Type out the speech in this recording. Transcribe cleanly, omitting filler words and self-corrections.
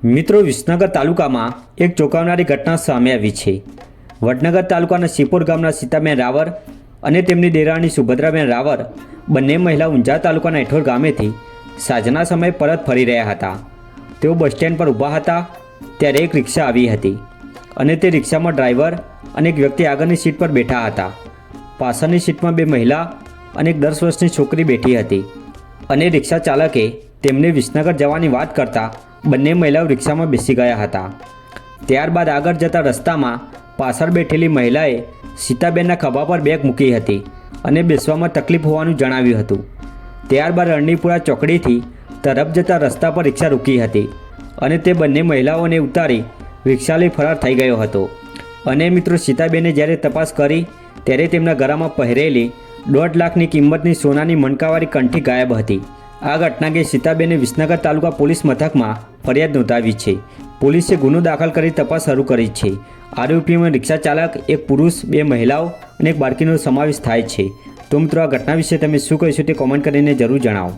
મિત્રો, વિસનગર તાલુકામાં એક ચોંકાવનારી ઘટના સામે આવી છે। વડનગર તાલુકાના શિપોર ગામના સીતાબેન રાવર અને તેમની દેરાણી સુભદ્રાબેન રાવર બંને મહિલા ઊંઝા તાલુકાના એઠોર ગામેથી સાંજના સમયે પરત ફરી રહ્યા હતા। તેઓ બસ સ્ટેન્ડ પર ઊભા હતા ત્યારે એક રિક્ષા આવી હતી અને તે રિક્ષામાં ડ્રાઈવર અને એક વ્યક્તિ આગળની સીટ પર બેઠા હતા। પાછળની સીટમાં બે મહિલા અને એક 10 વર્ષની છોકરી બેઠી હતી અને રિક્ષા ચાલકે તેમને વિસનગર જવાની વાત કરતા બંને મહિલાઓ રિક્ષામાં બેસી ગયા હતા। ત્યારબાદ આગળ જતા રસ્તામાં પાછળ બેઠેલી મહિલાએ સીતાબેનના ખભા પર બેગ મૂકી હતી અને બેસવામાં તકલીફ હોવાનું જણાવ્યું હતું। ત્યારબાદ રણનીપુરા ચોકડીથી તરફ જતા રસ્તા પર રિક્ષા રૂકી હતી અને તે બંને મહિલાઓને ઉતારી રિક્ષા લઈ ફરાર થઈ ગયો હતો। અને મિત્રો, સીતાબેને જ્યારે તપાસ કરી ત્યારે તેમના ગળામાં પહેરેલી 1.5 લાખની કિંમતની સોનાની મણકાવાળી કંઠી ગાયબ હતી। આ ઘટના અંગે સીતાબેને વિસનગર તાલુકા પોલીસ મથકમાં ફરિયાદ નોંધાવી છે। પોલીસે ગુનો દાખલ કરી તપાસ શરૂ કરી છે। આરોપીઓમાં રિક્ષા ચાલક, એક પુરુષ, 2 મહિલાઓ અને એક બાળકીનો સમાવેશ થાય છે। તો મિત્રો, આ ઘટના વિશે તમે શું કહેશો તે કોમેન્ટ કરીને જરૂર જણાવો।